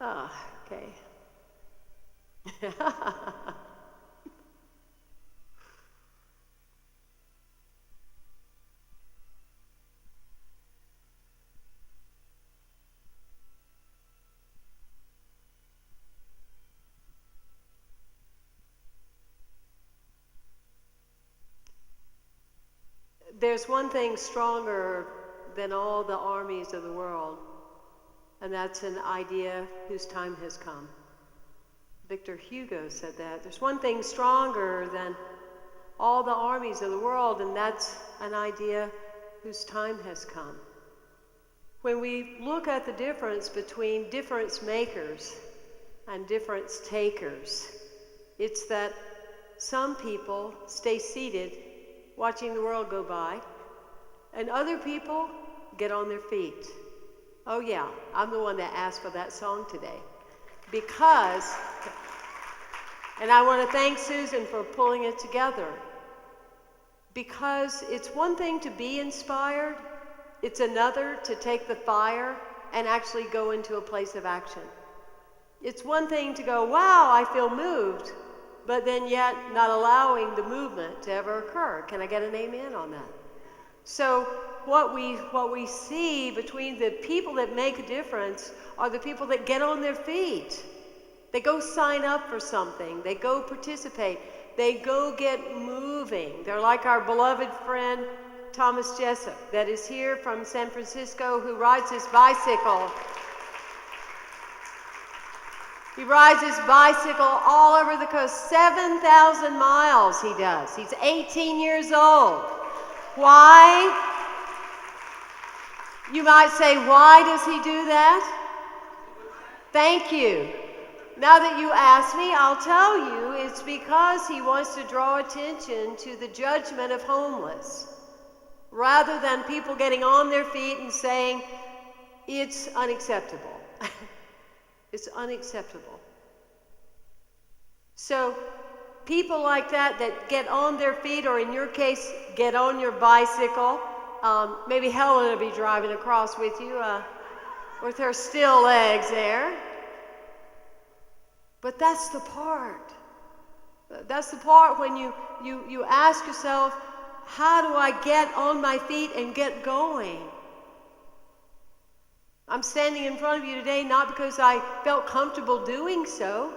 Ah, okay. There's one thing stronger than all the armies of the world, and that's an idea whose time has come. Victor Hugo said that. There's one thing stronger than all the armies of the world, and that's an idea whose time has come. When we look at the difference between difference makers and difference takers, it's that some people stay seated watching the world go by, and other people get on their feet. Oh yeah, I'm the one that asked for that song today. Because, and I want to thank Susan for pulling it together, because it's one thing to be inspired, it's another to take the fire and actually go into a place of action. It's one thing to go, wow, I feel moved, but then yet not allowing the movement to ever occur. Can I get an amen on that? So what we see between the people that make a difference are the people that get on their feet. They go sign up for something. They go participate. They go get moving. They're like our beloved friend Thomas Jessup that is here from San Francisco, who rides his bicycle. He rides his bicycle all over the coast, 7,000 miles he does. He's 18 years old. Why? You might say, why does he do that? Thank you. Now that you ask me, I'll tell you it's because he wants to draw attention to the judgment of homeless, rather than people getting on their feet and saying, it's unacceptable. It's unacceptable. So people like that get on their feet, or in your case, get on your bicycle. Maybe Helen will be driving across with you with her still legs there. But that's the part. That's the part when you ask yourself, how do I get on my feet and get going? I'm standing in front of you today not because I felt comfortable doing so,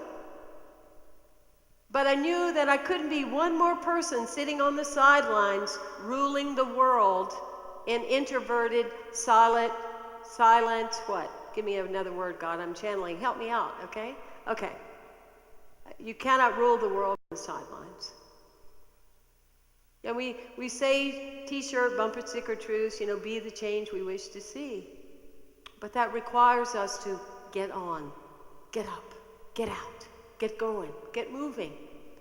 but I knew that I couldn't be one more person sitting on the sidelines ruling the world in introverted, silent, what? Give me another word, God, I'm channeling. Help me out, okay? Okay. You cannot rule the world on the sidelines. And we say t-shirt, bumper sticker truths, be the change we wish to see. But that requires us to get on, get up, get out, get going, get moving.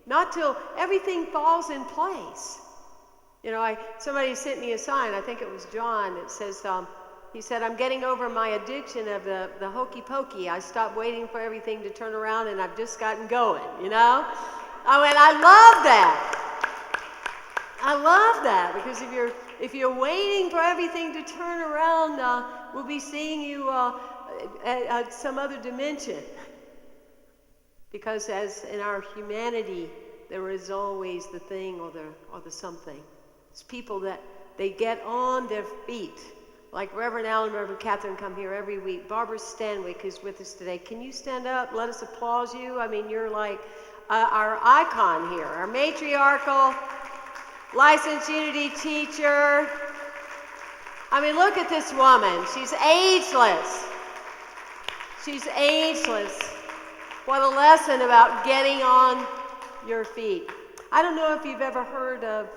Not till everything falls in place. Somebody sent me a sign, I think it was John, that says, he said, I'm getting over my addiction of the hokey pokey. I stopped waiting for everything to turn around and I've just gotten going, I went, I love that. I love that, because if you're waiting for everything to turn around, we'll be seeing you at some other dimension. Because as in our humanity, there is always the thing or the something. It's people that they get on their feet. Like Reverend Allen and Reverend Catherine come here every week. Barbara Stanwyck is with us today. Can you stand up? Let us applaud you. You're like our icon here, our matriarchal licensed Unity teacher. Look at this woman. She's ageless. She's ageless. What a lesson about getting on your feet. I don't know if you've ever heard of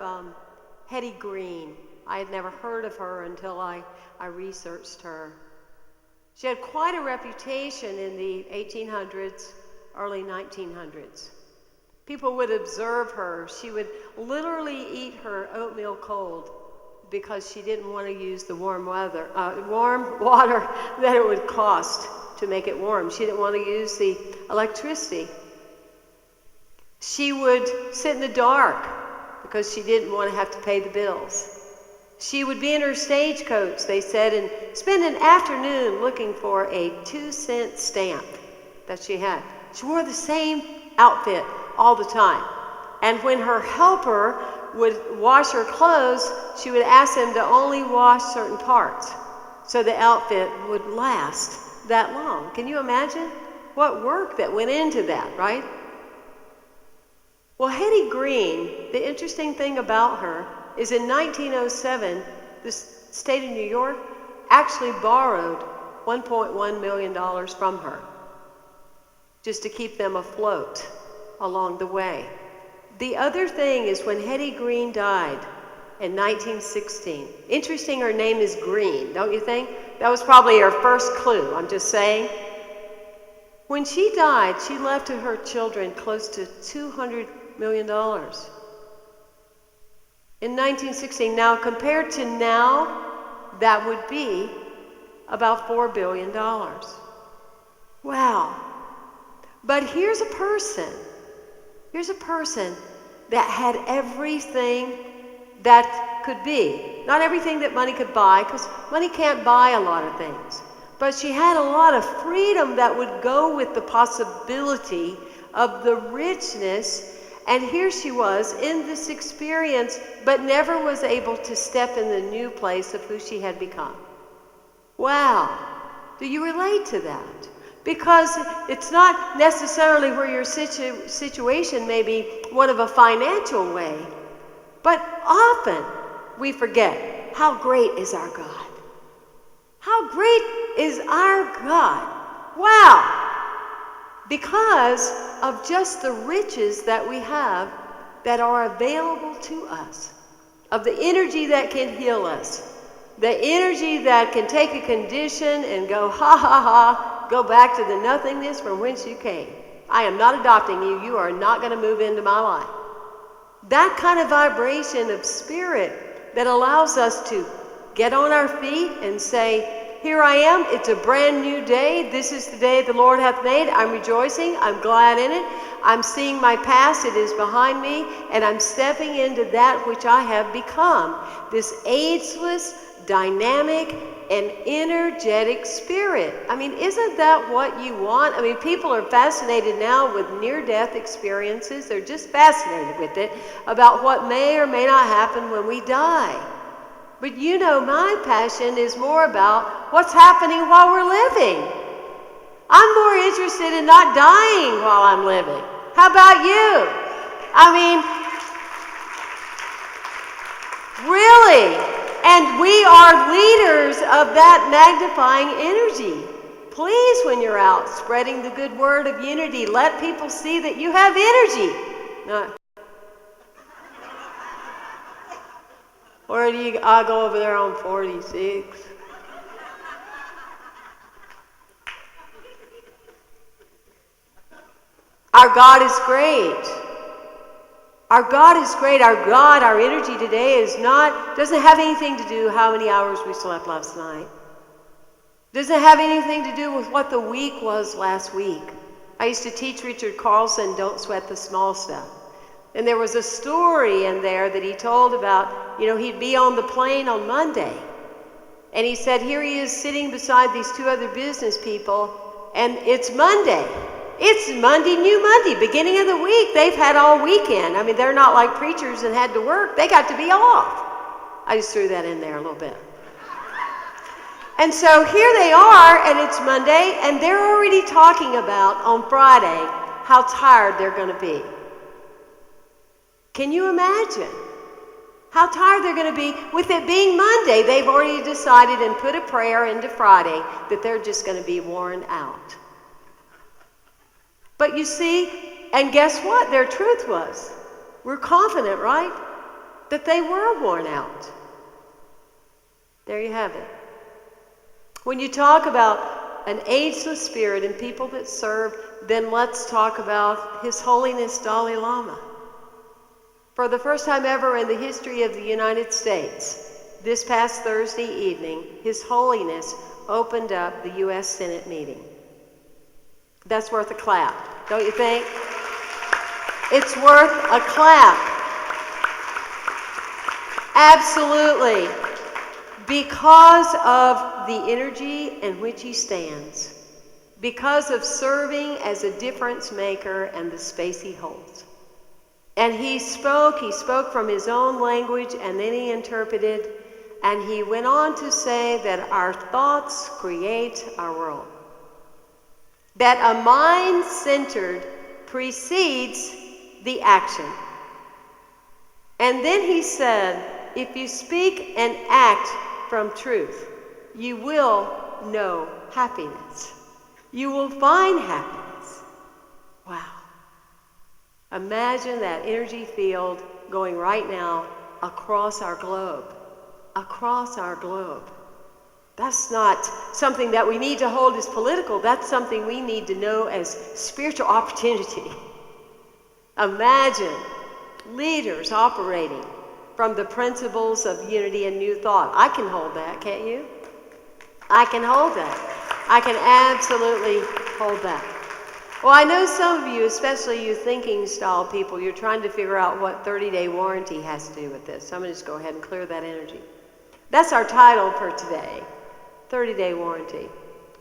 Hetty Green. I had never heard of her until I researched her. She had quite a reputation in the 1800s, early 1900s. People would observe her. She would literally eat her oatmeal cold because she didn't want to use the warm water that it would cost to make it warm. She didn't want to use the electricity. She would sit in the dark because she didn't want to have to pay the bills. She would be in her stagecoach, they said, and spend an afternoon looking for a 2-cent stamp. that she had. She wore the same outfit all the time. And when her helper would wash her clothes, she would ask them to only wash certain parts so the outfit would last that long. Can you imagine what work that went into that, right? Well, Hetty Green, the interesting thing about her is in 1907, the state of New York actually borrowed $1.1 million from her just to keep them afloat along the way. The other thing is when Hetty Green died in 1916, interesting her name is Green, don't you think? That was probably her first clue, I'm just saying. When she died, she left to her children close to $200 million. In 1916, now compared to now, that would be about $4 billion. Wow. But here's a person that had everything that could be. Not everything that money could buy, because money can't buy a lot of things. But she had a lot of freedom that would go with the possibility of the richness. And here she was in this experience, but never was able to step in the new place of who she had become. Wow. Do you relate to that? Because it's not necessarily where your situation may be one of a financial way, but often we forget how great is our God. How great is our God? Wow! Because of just the riches that we have that are available to us, of the energy that can heal us, the energy that can take a condition and go, ha ha ha, go back to the nothingness from whence you came. I am not adopting you. You are not going to move into my life. That kind of vibration of spirit that allows us to get on our feet and say, here I am, it's a brand new day. This is the day the Lord hath made. I'm rejoicing, I'm glad in it. I'm seeing my past, it is behind me, and I'm stepping into that which I have become. This ageless, dynamic, and energetic spirit. I mean, isn't that what you want? I mean, people are fascinated now with near-death experiences. They're just fascinated with it, about what may or may not happen when we die. But you know, my passion is more about what's happening while we're living. I'm more interested in not dying while I'm living. How about you? I mean, really. And we are leaders of that magnifying energy. Please, when you're out spreading the good word of unity, let people see that you have energy. No. Or do you, I'll go over there on 46. Our God is great. Our God is great. Our God, our energy today doesn't have anything to do with how many hours we slept last night. Doesn't have anything to do with what the week was last week. I used to teach Richard Carlson, don't sweat the small stuff. And there was a story in there that he told about, he'd be on the plane on Monday. And he said, here he is sitting beside these two other business people, and it's Monday. It's Monday, new Monday, beginning of the week. They've had all weekend. I mean, they're not like preachers and had to work. They got to be off. I just threw that in there a little bit. And so here they are, and it's Monday, and they're already talking about, on Friday, how tired they're going to be. Can you imagine how tired they're going to be? With it being Monday, they've already decided and put a prayer into Friday that they're just going to be worn out. But you see, and guess what? Their truth was, we're confident, right? That they were worn out. There you have it. When you talk about an ageless spirit and people that serve, then let's talk about His Holiness Dalai Lama. For the first time ever in the history of the United States, this past Thursday evening, His Holiness opened up the U.S. Senate meeting. That's worth a clap, don't you think? It's worth a clap. Absolutely. Because of the energy in which he stands. because of serving as a difference maker and the space he holds. And he spoke from his own language, and then he interpreted, and he went on to say that our thoughts create our world. That a mind centered precedes the action. And then he said, if you speak and act from truth, you will know happiness. You will find happiness. Wow. Imagine that energy field going right now across our globe. Across our globe. That's not something that we need to hold as political. That's something we need to know as spiritual opportunity. Imagine leaders operating from the principles of unity and new thought. I can hold that, can't you? I can hold that. I can absolutely hold that. Well, I know some of you, especially you thinking style people, you're trying to figure out what 30-day warranty has to do with this. So I'm going to just go ahead and clear that energy. That's our title for today, 30-day warranty.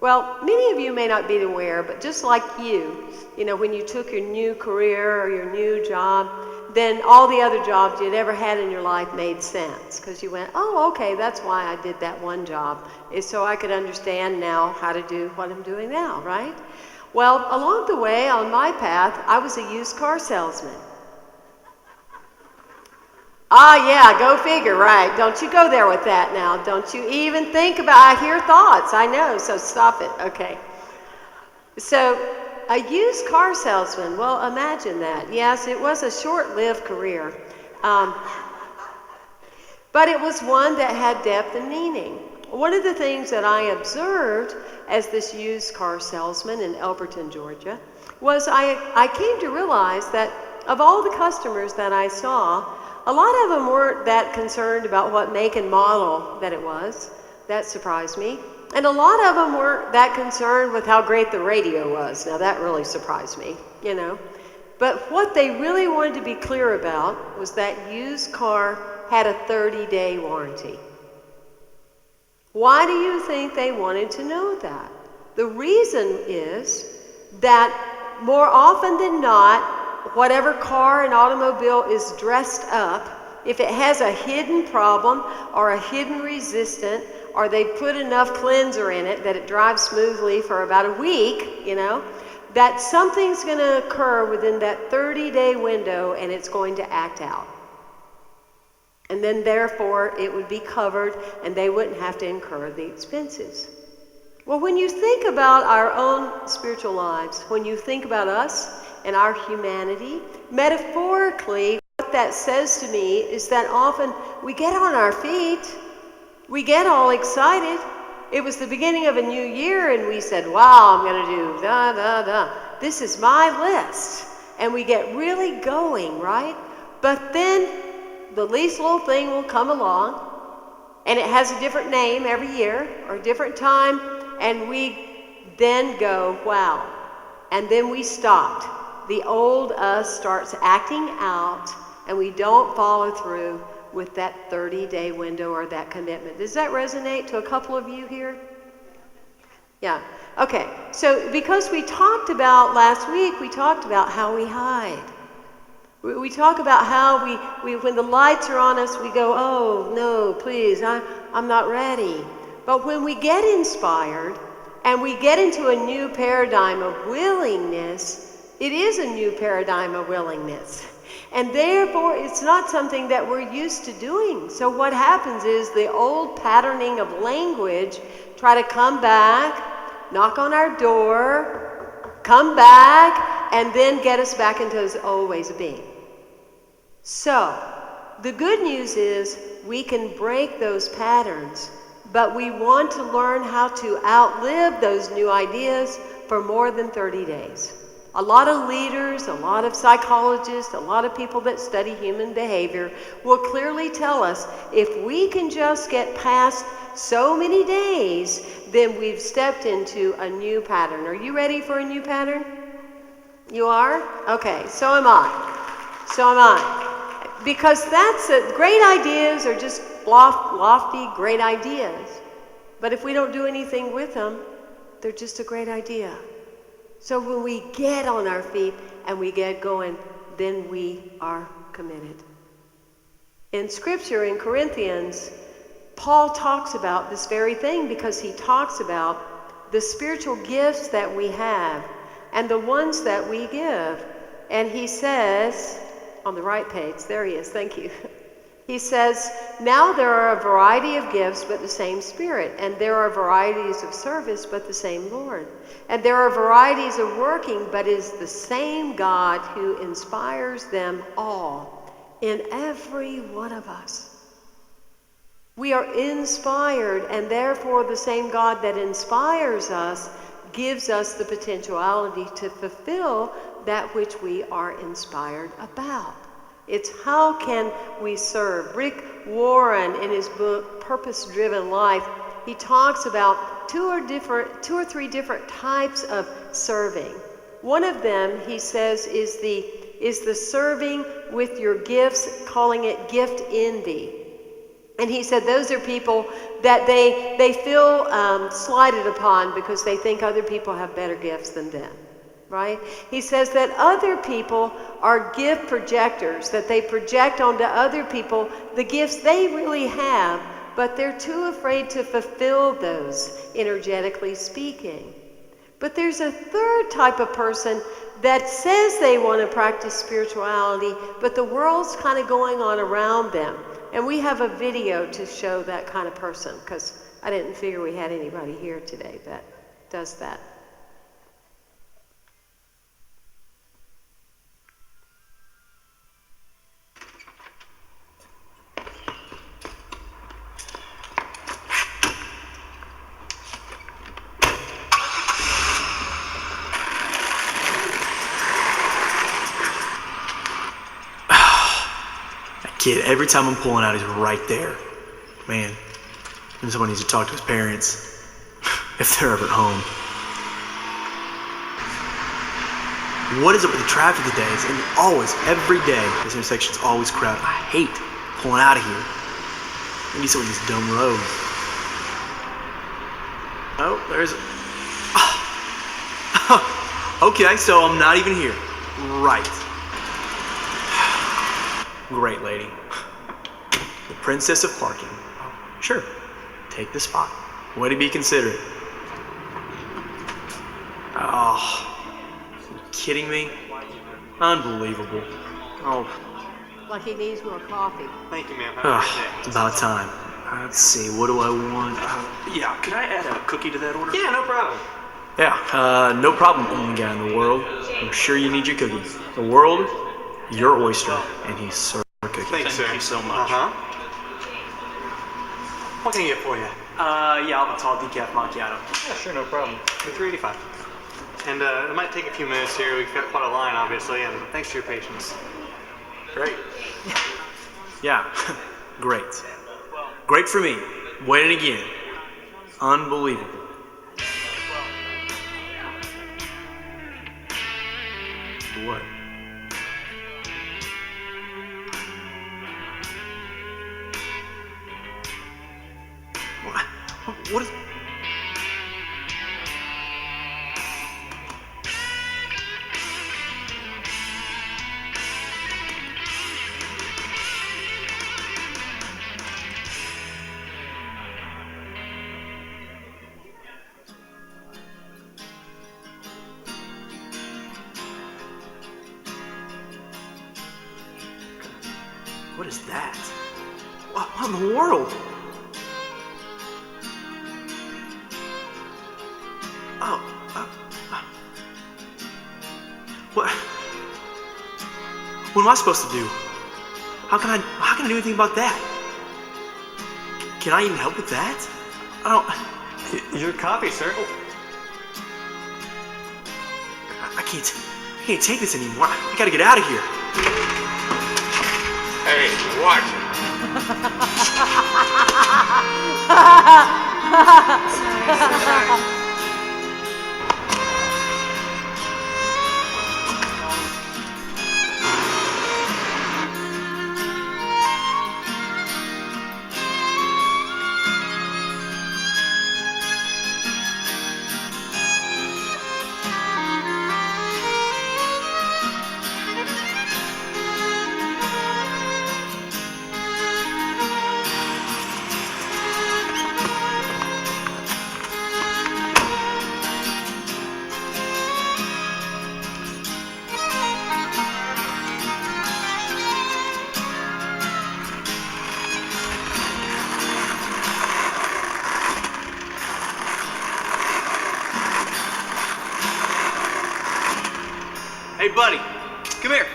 Well, many of you may not be aware, but just like you know, when you took your new career or your new job, then all the other jobs you'd ever had in your life made sense because you went, oh, okay, that's why I did that one job, is so I could understand now how to do what I'm doing now, right? Well, along the way on my path, I was a used car salesman. Ah, yeah, go figure, right? Don't you go there with that now. Don't you even think about, I hear thoughts, I know, so stop it, okay. So, a used car salesman, well, imagine that. Yes, it was a short-lived career, but it was one that had depth and meaning. One of the things that I observed as this used car salesman in Elberton, Georgia, was I came to realize that of all the customers that I saw, a lot of them weren't that concerned about what make and model that it was. That surprised me. And a lot of them weren't that concerned with how great the radio was. Now that really surprised me, you know. But what they really wanted to be clear about was that used car had a 30-day warranty. Why do you think they wanted to know that? The reason is that more often than not, whatever car and automobile is dressed up, if it has a hidden problem or a hidden resistant, or they put enough cleanser in it that it drives smoothly for about a week, you know, that something's going to occur within that 30-day window and it's going to act out. And then therefore it would be covered and they wouldn't have to incur the expenses. Well, when you think about our own spiritual lives, when you think about us and our humanity, metaphorically, what that says to me is that often we get on our feet, we get all excited. It was the beginning of a new year and we said, wow, I'm going to do this is my list. And we get really going, right? But then the least little thing will come along and it has a different name every year or a different time, and we then go, wow. And then we stopped. The old us starts acting out and we don't follow through with that 30-day window or that commitment. Does that resonate to a couple of you here? Yeah. Okay. So because we talked about last week, we talked about how we hide. We talk about how we when the lights are on us, we go, oh, no, please, I'm not ready. But when we get inspired and we get into a new paradigm of willingness, it is a new paradigm of willingness. And therefore, it's not something that we're used to doing. So what happens is the old patterning of language try to come back, knock on our door, come back, and then get us back into those old ways of being. So, the good news is we can break those patterns, but we want to learn how to outlive those new ideas for more than 30 days. A lot of leaders, a lot of psychologists, a lot of people that study human behavior will clearly tell us if we can just get past so many days, then we've stepped into a new pattern. Are you ready for a new pattern? You are? Okay, so am I. So am I. Because that's it. Great ideas are just lofty, great ideas. But if we don't do anything with them, they're just a great idea. So when we get on our feet and we get going, then we are committed. In Scripture, in Corinthians, Paul talks about this very thing because he talks about the spiritual gifts that we have and the ones that we give. And he says, on the right page, there he is, thank you. He says, now there are a variety of gifts, but the same Spirit. And there are varieties of service, but the same Lord. And there are varieties of working, but it is the same God who inspires them all in every one of us. We are inspired, and therefore the same God that inspires us gives us the potentiality to fulfill that which we are inspired about. It's how can we serve. Rick Warren, in his book Purpose-Driven Life, he talks about two or three different types of serving. One of them, he says, is the serving with your gifts, calling it gift envy. And he said those are people that they feel slighted upon because they think other people have better gifts than them. Right? He says that other people are gift projectors, that they project onto other people the gifts they really have, but they're too afraid to fulfill those, energetically speaking. But there's a third type of person that says they want to practice spirituality, but the world's kind of going on around them. And we have a video to show that kind of person, because I didn't figure we had anybody here today that does that. Kid, every time I'm pulling out, he's right there. Man, and someone needs to talk to his parents if they're ever at home. What is up with the traffic today? It's always, every day, this intersection's always crowded. I hate pulling out of here. I need some of these dumb roads. Oh, there's... Okay, so I'm not even here. Right. Great lady. The princess of parking. Sure, take the spot. Way to be considerate. Oh, are you kidding me? Unbelievable. Oh. Like he needs more coffee. Thank you, ma'am. Have a great day. It's about time. Let's see, what do I want? Yeah, could I add a cookie to that order? Yeah, no problem. Yeah, no problem, only guy in the world. I'm sure you need your cookies. The world, your oyster, and he's served cookies. Thanks, sir. Thank you so much. What can I get for you? Yeah, I'll have a tall decaf macchiato. Yeah, sure, no problem. $3.85. And it might take a few minutes here. We've got quite a line, obviously, and thanks for your patience. Great. Yeah, great. Great for me. Winning again. Unbelievable. What? What is... What is that? What in the world? What am I supposed to do? How can I do anything about that? Can I even help with that? I don't... Your coffee, sir. I can't take this anymore. I gotta get out of here. Hey, watch it. Hey, buddy, come here.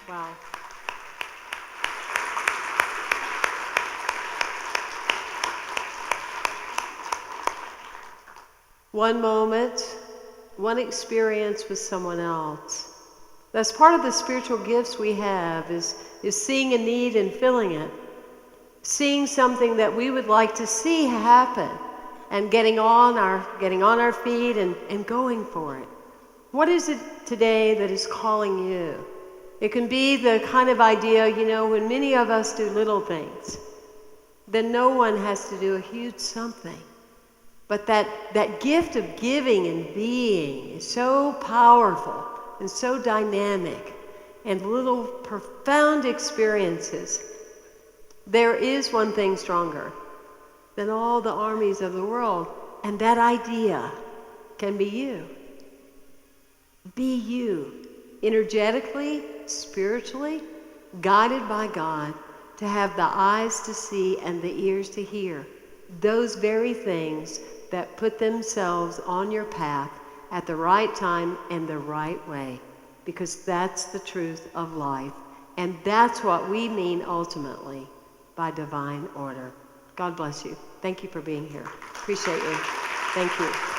Wow. One moment, one experience with someone else. That's part of the spiritual gifts we have is seeing a need and filling it. Seeing something that we would like to see happen and getting on our feet and going for it. What is it today that is calling you? It can be the kind of idea, when many of us do little things, then no one has to do a huge something. But that gift of giving and being is so powerful and so dynamic, and little profound experiences. There is one thing stronger than all the armies of the world, and that idea can be you. Be you, energetically, spiritually, guided by God to have the eyes to see and the ears to hear those very things that put themselves on your path at the right time and the right way, because that's the truth of life, and that's what we mean ultimately by divine order. God bless you. Thank you for being here. Appreciate you. Thank you.